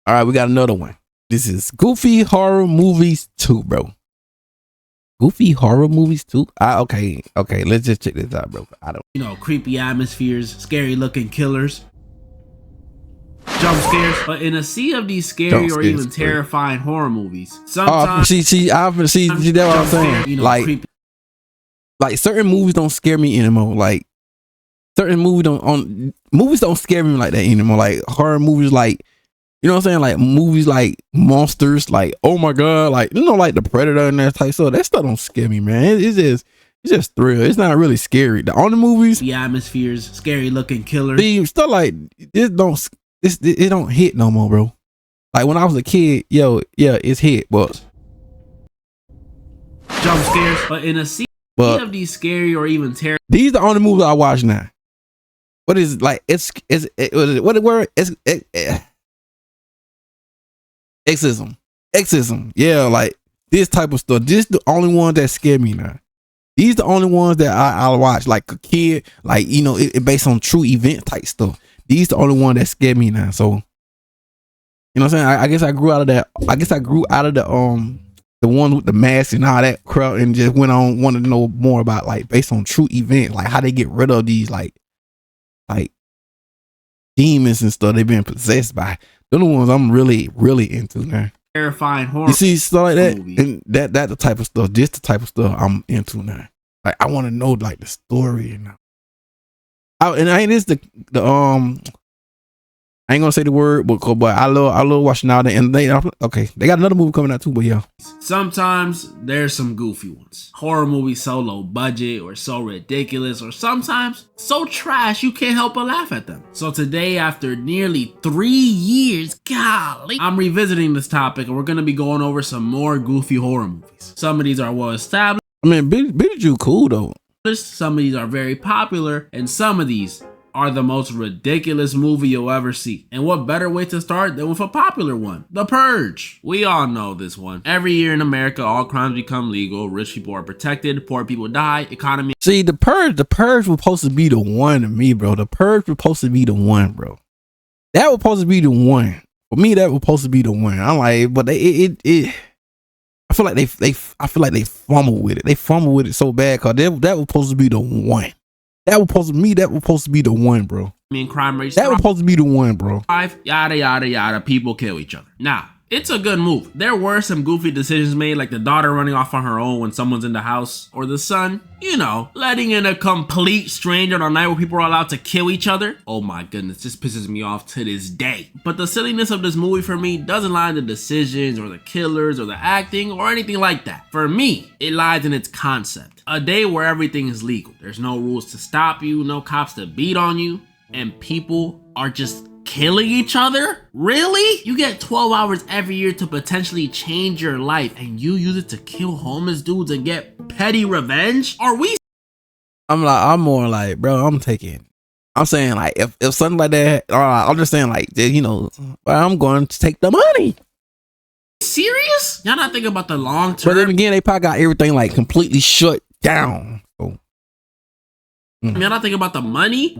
All right, we got another one. This is Goofy Horror Movies 2, bro. Goofy Horror Movies 2? Okay. Let's just check this out, bro. I don't. You know, creepy atmospheres, scary looking killers, jump scares. But in a sea of these scary or even terrifying horror movies, sometimes see that's what I'm saying. You know, like certain movies don't scare me anymore. Like certain movies don't scare me like that anymore. Like horror movies, like, you know what I'm saying? Like movies like monsters, like, oh my god, like, you know, like the Predator and that type stuff. That stuff don't scare me, man. It's just thrill. It's not really scary. The only movies, the atmospheres, scary looking killers, see, stuff like it don't hit no more, bro. Like when I was a kid, it's hit, but jump scares. But in a sea of these scary or even terrible, these are the only movies I watch now. What is it, like? What the word? Exorcism. Yeah, like this type of stuff. This the only one that scare me now. These the only ones that I watch, like a kid, like, you know, it based on true event type stuff. These the only one that scare me now. So, you know what I'm saying? I guess I grew out of that. I guess I grew out of the one with the mask and all that crap, and just wanted to know more about, like, based on true events, like how they get rid of these like demons and stuff they've been possessed by. They're the ones I'm really into now. Terrifying horror. You see stuff like that, movie. and that the type of stuff. Just the type of stuff I'm into now. Like I want to know like the story and I ain't gonna say the word, but I love watching all that. And they got another movie coming out too. But yeah, sometimes there's some goofy ones. Horror movies so low budget or so ridiculous, or sometimes so trash you can't help but laugh at them. So today, after nearly 3 years, golly, I'm revisiting this topic, and we're gonna be going over some more goofy horror movies. Some of these are well established. I mean, Beetlejuice cool though. Some of these are very popular, and some of these are the most ridiculous movie you'll ever see. And what better way to start than with a popular one? The Purge. We all know this one. Every year in America, all crimes become legal. Rich people are protected. Poor people die. Economy. See, the Purge was supposed to be the one to me, bro. The Purge was supposed to be the one, bro. That was supposed to be the one. For me, that was supposed to be the one. I'm like, but I feel like they fumble with it. They fumble with it so bad, cause that was supposed to be the one. That was supposed to be the one, bro. I mean, crime rates. That was supposed to be the one, bro. Yada yada yada. People kill each other. Now, it's a good move. There were some goofy decisions made, like the daughter running off on her own when someone's in the house, or the son, you know, letting in a complete stranger on a night where people are allowed to kill each other. Oh my goodness, this pisses me off to this day. But the silliness of this movie for me doesn't lie in the decisions or the killers or the acting or anything like that. For me, it lies in its concept. A day where everything is legal. There's no rules to stop you, no cops to beat on you, and people are just killing each other? Really? You get 12 hours every year to potentially change your life, and you use it to kill homeless dudes and get petty revenge? Are we? I'm more like, bro, I'm saying like, if something like that, I'm just saying like, you know, I'm going to take the money. Serious? Y'all not thinking about the long term? But then again, they probably got everything like completely shut down. So, Y'all not thinking about the money?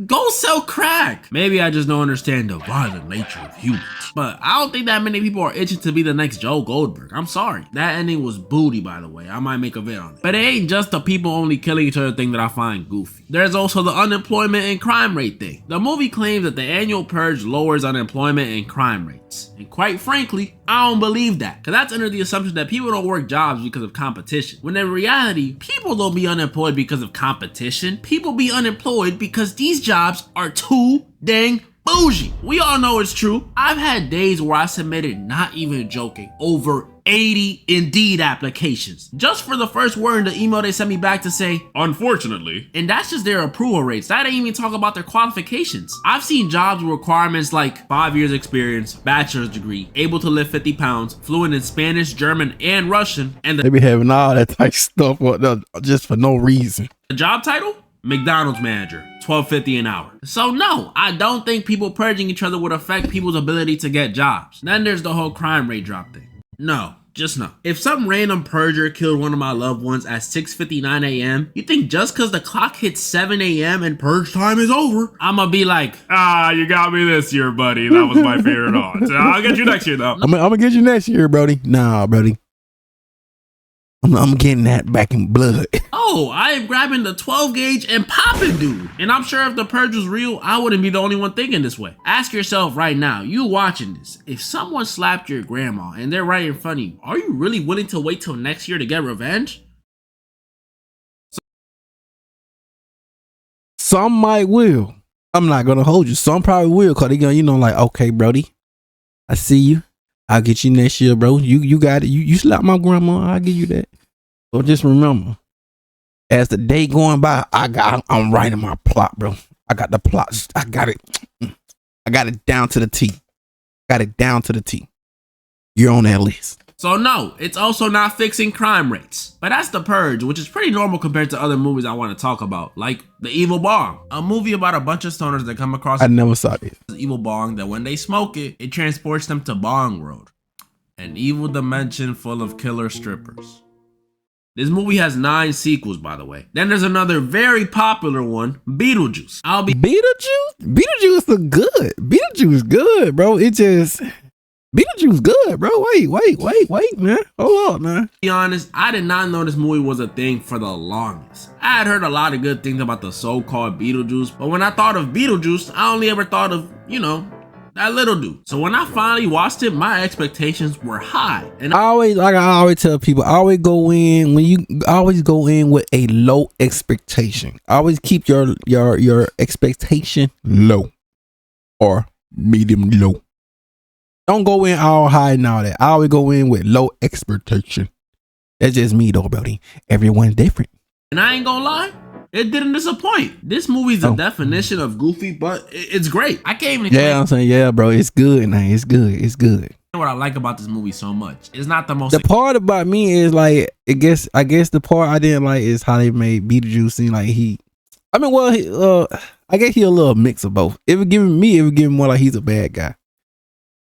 Go sell crack. Maybe I just don't understand the violent nature of humans. But I don't think that many people are itching to be the next Joe Goldberg. I'm sorry. That ending was booty, by the way. I might make a vid on it. But it ain't just the people only killing each other thing that I find goofy. There's also the unemployment and crime rate thing. The movie claims that the annual purge lowers unemployment and crime rates. And quite frankly, I don't believe that. Because that's under the assumption that people don't work jobs because of competition. When in reality, people don't be unemployed because of competition. People be unemployed because these jobs are too dang bougie. We all know it's true. I've had days where I submitted, not even joking, over 80 Indeed applications just for the first word in the email they sent me back to say, unfortunately. And that's just their approval rates. That ain't even talk about their qualifications. I've seen jobs with requirements like 5 years experience, bachelor's degree, able to lift 50 pounds, fluent in Spanish, German, and Russian, and they be having all that type of stuff just for no reason. The job title? McDonald's manager, $12.50 an hour. So no, I don't think people purging each other would affect people's ability to get jobs. Then there's the whole crime rate drop thing. No, Just know, if some random purger killed one of my loved ones at 6:59 a.m., you think just because the clock hits 7 a.m. and purge time is over, I'ma be like, you got me this year, buddy. That was my favorite odds. I'll get you next year, though. I'm gonna get you next year, Brody. Nah, Brody. I'm getting that back in blood. Oh, I am grabbing the 12 gauge and popping, dude. And I'm sure if the purge was real, I wouldn't be the only one thinking this way. Ask yourself right now, you watching this, if someone slapped your grandma and they're right in front of you, are you really willing to wait till next year to get revenge? Some might will. I'm not gonna hold you. Some probably will, cause they gonna, like, okay, Brody, I see you. I'll get you next year, bro. You got it. You slap my grandma, I'll give you that. So just remember, as the day going by, I'm writing my plot, bro. I got the plot. I got it. I got it down to the T. Got it down to the T. You're on that list. So no, it's also not fixing crime rates. But that's The Purge, which is pretty normal compared to other movies I want to talk about, like The Evil Bong, a movie about a bunch of stoners that come across I never saw this evil bong that when they smoke it, it transports them to Bong World, an evil dimension full of killer strippers. This movie has 9 sequels, by the way. Then there's another very popular one, Beetlejuice. Beetlejuice is good. Beetlejuice good, bro. It just... Beetlejuice good, bro. Wait, man. Hold on, man. To be honest, I did not know this movie was a thing for the longest. I had heard a lot of good things about the so-called Beetlejuice, but when I thought of Beetlejuice, I only ever thought of, that little dude. So when I finally watched it, my expectations were high. And I always tell people, always go in with a low expectation. Always keep your expectation low or medium low. Don't go in all high and all that. I always go in with low expectation. That's just me though, buddy. Everyone's different. And I ain't gonna lie, it didn't disappoint. This movie's the definition of goofy, but it's great. I can't even explain. Yeah, I'm saying, yeah, bro. It's good, man. It's good. What I like about this movie so much. It's not the most. The part about me is like, I guess the part I didn't like is how they made Beetlejuice seem like I guess he a little mix of both. It would give him more like he's a bad guy.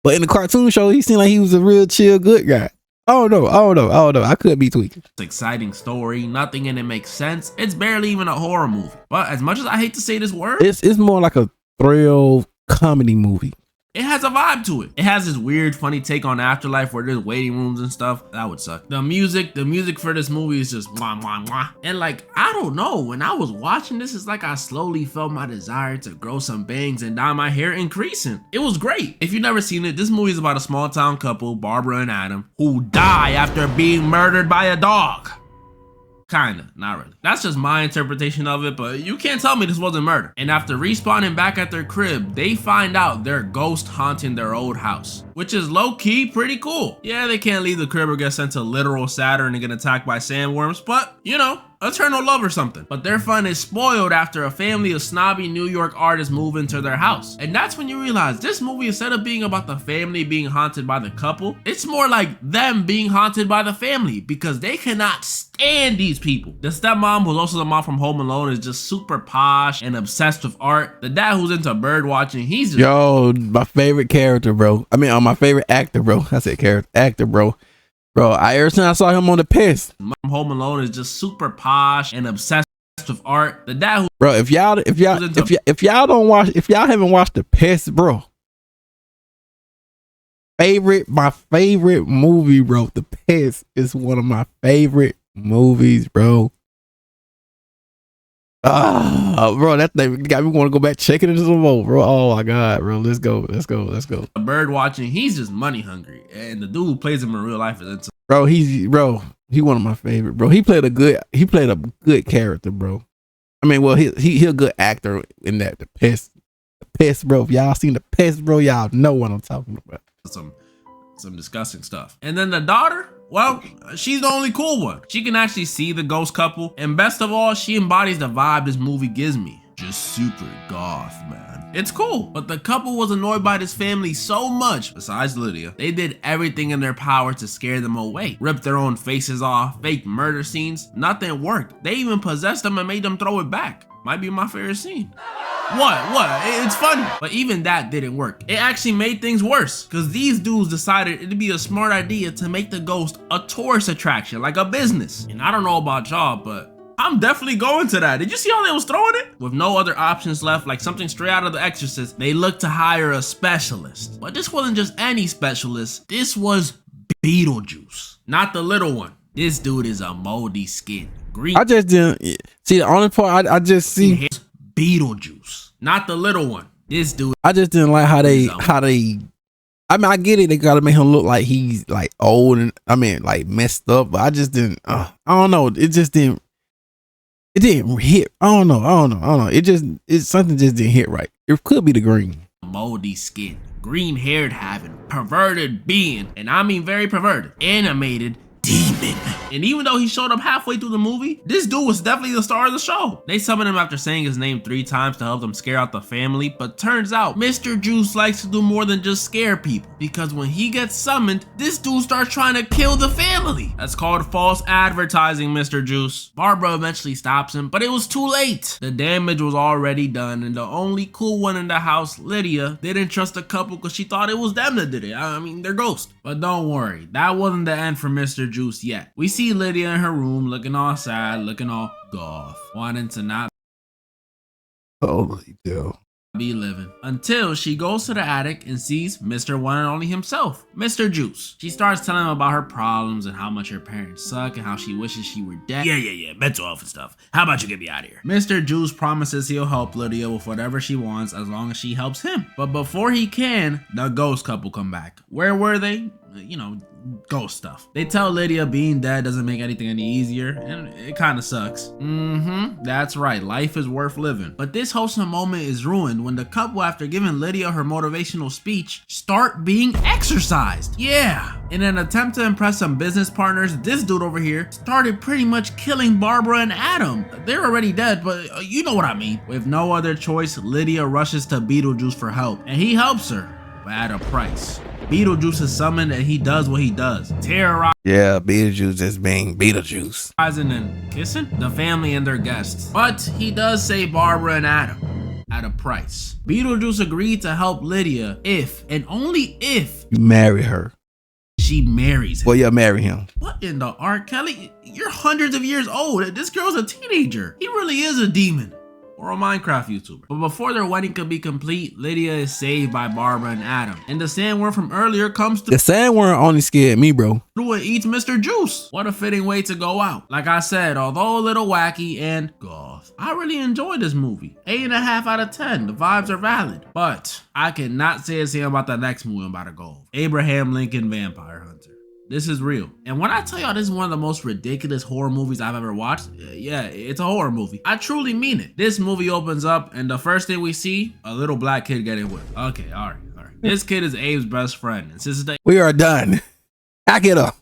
But in the cartoon show, he seemed like he was a real chill, good guy. I don't know. I could be tweaking. It's an exciting story. Nothing in it makes sense. It's barely even a horror movie. But as much as I hate to say this word, it's more like a thrill comedy movie. It has a vibe to it. It has this weird, funny take on afterlife where there's waiting rooms and stuff. That would suck. The music for this movie is just mwah, mwah, mwah. And like, I don't know, when I was watching this, it's like I slowly felt my desire to grow some bangs and dye my hair increasing. It was great. If you've never seen it, this movie is about a small town couple, Barbara and Adam, who die after being murdered by a dog. Kinda, not really. That's just my interpretation of it, but you can't tell me this wasn't murder. And after respawning back at their crib, they find out their ghost haunting their old house, which is low-key pretty cool. Yeah, they can't leave the crib or get sent to literal Saturn and get attacked by sandworms, but, eternal love or something. But their fun is spoiled after a family of snobby New York artists move into their house. And that's when you realize this movie, instead of being about the family being haunted by the couple, it's more like them being haunted by the family because they cannot stand these people. The stepmom, who's also the mom from Home Alone, is just super posh and obsessed with art. The dad, who's into bird watching, he's just my favorite character, bro. I mean, my favorite actor, bro. I said character, actor, bro. Bro, ever since I saw him on The Piss, Home Alone is just super posh and obsessed with art. The dad, bro, if y'all haven't watched The Piss, bro, my favorite movie, bro. The Piss is one of my favorite movies, bro. Bro, that thing got me want to go back checking it some more, bro. Oh my god, bro, let's go. Bird watching, he's just money hungry, and the dude who plays him in real life is into. Bro, he one of my favorite, bro. He played a good character, bro. I mean, well, he a good actor in that. The Piss, bro. If y'all seen The Piss, bro, y'all know what I'm talking about. Some disgusting stuff. And then the daughter, well, she's the only cool one. She can actually see the ghost couple, and best of all, she embodies the vibe this movie gives me. Just super goth, man. It's cool, but the couple was annoyed by this family so much, besides Lydia, they did everything in their power to scare them away. Ripped their own faces off, fake murder scenes, nothing worked. They even possessed them and made them throw it back. Might be my favorite scene. What? It's funny. But even that didn't work. It actually made things worse because these dudes decided it'd be a smart idea to make the ghost a tourist attraction, like a business. And I don't know about y'all, but I'm definitely going to that. Did you see how they was throwing it? With no other options left, like something straight out of The Exorcist, they looked to hire a specialist. But this wasn't just any specialist. This was Beetlejuice, not the little one. This dude is a moldy skin. Green. I just didn't see the only part I just see Beetlejuice, not the little one. This dude. I just didn't like how they I mean, I get it. They gotta make him look like he's like old and like messed up, but I just didn't. I don't know. It just didn't. It didn't hit. I don't know. It's something just didn't hit right. It could be the green. Moldy skin, green haired having, perverted being, and I mean very perverted, animated demon. And even though he showed up halfway through the movie, this dude was definitely the star of the show. They summoned him after saying his name 3 times to help them scare out the family, but turns out Mr. Juice likes to do more than just scare people, because when he gets summoned, this dude starts trying to kill the family. That's called false advertising, Mr. Juice. Barbara eventually stops him, but it was too late. The damage was already done, and the only cool one in the house, Lydia, didn't trust the couple because she thought it was them that did it. I mean, they're ghosts. But don't worry, that wasn't the end for Mr. Juice yet. We see Lydia in her room looking all sad, looking all goth, wanting to not Holy hell. be living, until she goes to the attic and sees Mr. One and Only himself, Mr. Juice. She starts telling him about her problems and how much her parents suck and how she wishes she were dead. Yeah, mental health and stuff. How about you get me out of here? Mr. Juice promises he'll help Lydia with whatever she wants as long as she helps him. But before he can, the ghost couple come back. Where were they? You know, ghost stuff. They tell Lydia being dead doesn't make anything any easier, and it kind of sucks. That's right, life is worth living. But this wholesome moment is ruined when the couple, after giving Lydia her motivational speech, start being exorcised. Yeah, in an attempt to impress some business partners, this dude over here started pretty much killing Barbara and Adam. They're already dead, but you know what I mean. With no other choice, Lydia rushes to Beetlejuice for help, and he helps her, but at a price. Beetlejuice is summoned and he does what he does. Terrorizing Beetlejuice is being Beetlejuice. and kissing the family and their guests. But he does save Barbara and Adam at a price. Beetlejuice agreed to help Lydia if, and only if, you marry her. She marries him. Well, you'll marry him. What in the R. Kelly? You're hundreds of years old. This girl's a teenager. He really is a demon. Or a Minecraft YouTuber. But before their wedding could be complete, Lydia is saved by Barbara and Adam. And the sandworm from earlier comes through. The sandworm only scared me, bro. And eats Mr. Juice. What a fitting way to go out. Like I said, although a little wacky and goth, I really enjoyed this movie. 8.5 out of 10. The vibes are valid. But I cannot say the same about the next movie I'm about to go over. Abraham Lincoln Vampire Hunter. This is real. And when I tell y'all this is one of the most ridiculous horror movies I've ever watched, yeah, it's a horror movie. I truly mean it. This movie opens up and the first thing we see, a little black kid getting whipped. Okay, all right. This kid is Abe's best friend. And since the We are done. Hack it up.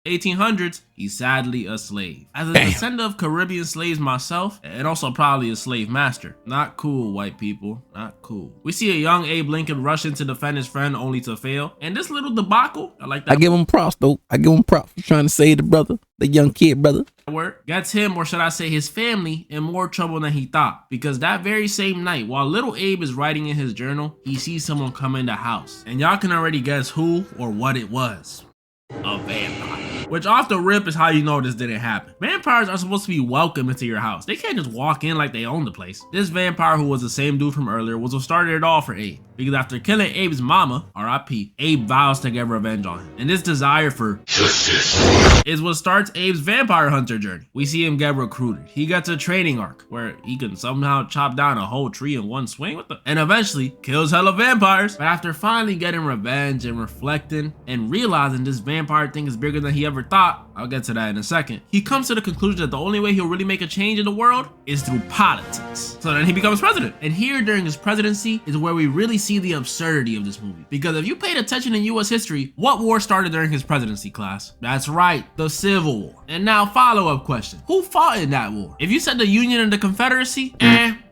1800s, he's sadly a slave. As a descendant of Caribbean slaves myself, and also probably a slave master. Not cool, white people. Not cool. We see a young Abe Lincoln rush in to defend his friend only to fail. And this little debacle, I like that. I give him props though. I give him props for trying to save the brother, the young kid brother. Word gets him, or should I say his family, in more trouble than he thought. Because that very same night, while little Abe is writing in his journal, he sees someone come in the house. And y'all can already guess who or what it was. A vampire. Which off the rip is how you know this didn't happen. Vampires are supposed to be welcome into your house. They can't just walk in like they own the place. This vampire, who was the same dude from earlier, was what started it all for Abe. Because after killing Abe's mama, R.I.P., Abe vows to get revenge on him. And this desire for justice is what starts Abe's vampire hunter journey. We see him get recruited. He gets a training arc where he can somehow chop down a whole tree in one swing and eventually kills hella vampires. But after finally getting revenge and reflecting and realizing this vampire thing is bigger than he ever thought, I'll get to that in a second, he comes to the conclusion that the only way he'll really make a change in the world is through politics. So then he becomes president. And here during his presidency is where we really see the absurdity of this movie. Because if you paid attention in US history, what war started during his presidency, class? That's right, the Civil War. And now follow-up question, who fought in that war? If you said the Union and the Confederacy,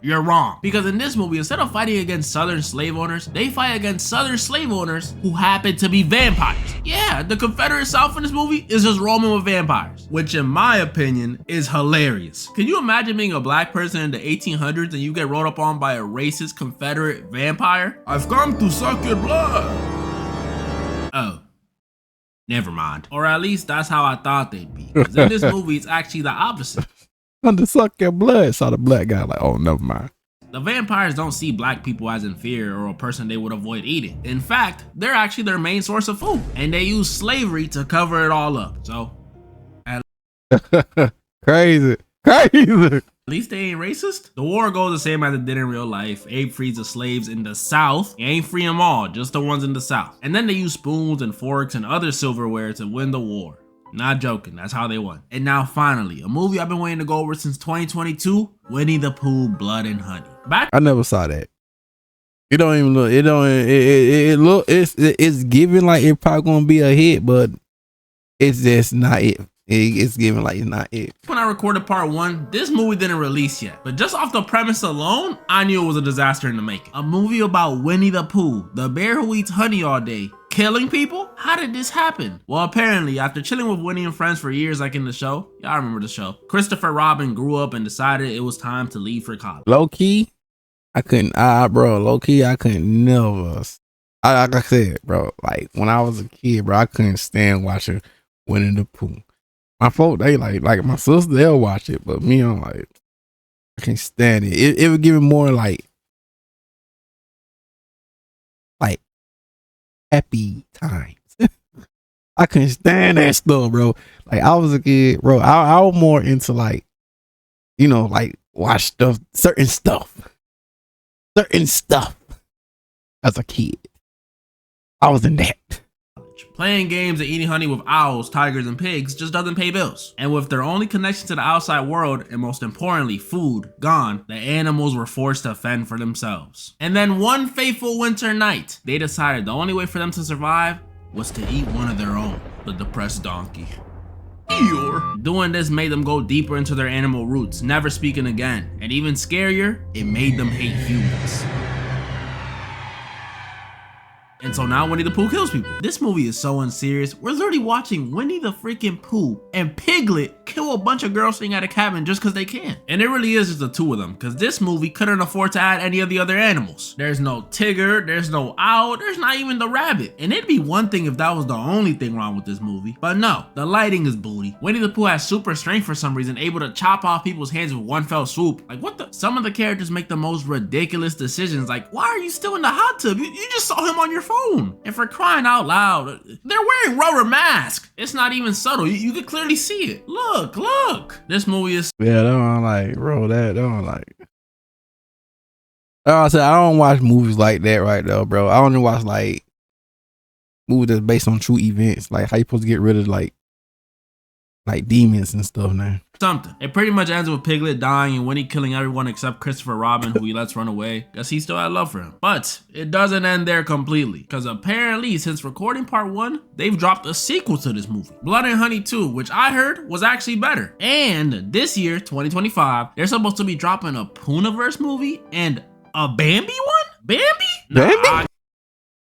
you're wrong. Because in this movie, instead of fighting against Southern slave owners, they fight against Southern slave owners who happen to be vampires. Yeah, the Confederate South in this movie is just roaming with vampires, which in my opinion is hilarious. Can you imagine being a black person in the 1800s and you get rolled up on by a racist Confederate vampire? I've come to suck your blood. Oh. Never mind. Or at least that's how I thought they'd be. Because in this movie, it's actually the opposite. To suck your blood. Saw the black guy like, oh, never mind. The vampires don't see black people as inferior or a person they would avoid eating. In fact, they're actually their main source of food. And they use slavery to cover it all up. So, Crazy. at least they ain't racist. The war goes the same as it did in real life. Abe frees the slaves in the South. He ain't free them all, just the ones in the South. And then they use spoons and forks and other silverware to win the war. Not joking, that's how they won. And now finally, a movie I've been waiting to go over since 2022, Winnie the Pooh, Blood and Honey. I never saw that. It don't even look, it's giving like it probably gonna be a hit, but it's just not it. It's giving like it's not it. When I recorded part 1, this movie didn't release yet, but just off the premise alone, I knew it was a disaster in the making. A movie about Winnie the Pooh, the bear who eats honey all day, killing people? How did this happen? Well, apparently, after chilling with Winnie and friends for years like in the show, y'all remember the show, Christopher Robin grew up and decided it was time to leave for college. Low key, I couldn't never. Like I said, bro, like when I was a kid, bro, I couldn't stand watching Winnie the Pooh. My folk, they like my sister, they'll watch it, but me, I'm like, I can't stand it. It would give it more like happy times. I couldn't stand that stuff, bro. Like I was a kid, bro. I was more into like, you know, like watch stuff, certain stuff as a kid. I was in that. Playing games and eating honey with owls, tigers, and pigs just doesn't pay bills. And with their only connection to the outside world, and most importantly, food, gone, the animals were forced to fend for themselves. And then one fateful winter night, they decided the only way for them to survive was to eat one of their own, the depressed donkey. Doing this made them go deeper into their animal roots, never speaking again. And even scarier, it made them hate humans. And so now Winnie the Pooh kills people. This movie is so unserious. We're literally watching Winnie the freaking Pooh and Piglet kill a bunch of girls staying at a cabin just because they can. And it really is just the two of them, because this movie couldn't afford to add any of the other animals. There's no Tigger, there's no owl, there's not even the rabbit. And it'd be one thing if that was the only thing wrong with this movie. But no, the lighting is booty. Winnie the Pooh has super strength for some reason, able to chop off people's hands with one fell swoop. Like what the? Some of the characters make the most ridiculous decisions. Like, why are you still in the hot tub? You just saw him on your phone. And for crying out loud, they're wearing rubber masks. It's not even subtle. You can clearly see it. Look. This movie is... Yeah, that one like, bro, that one like... I said, I don't watch movies like that right though, bro. I only watch like movies that's based on true events. Like how you supposed to get rid of like demons and stuff now. Something. It pretty much ends with Piglet dying and Winnie killing everyone except Christopher Robin, who he lets run away because he still had love for him. But it doesn't end there completely, because apparently since recording part 1, they've dropped a sequel to this movie, Blood and Honey 2, which I heard was actually better. And this year, 2025, they're supposed to be dropping a Poohniverse movie and a Bambi one? Bambi? Bambi?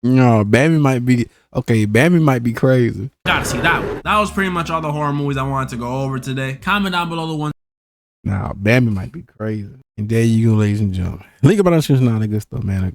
No, Bambi might be okay. Bambi might be crazy. Gotta see that one. That was pretty much all the horror movies I wanted to go over today. Comment down below the ones. Nah, Bambi might be crazy. And there you go, ladies and gentlemen. Link about that shit, not a good stuff, man. I go.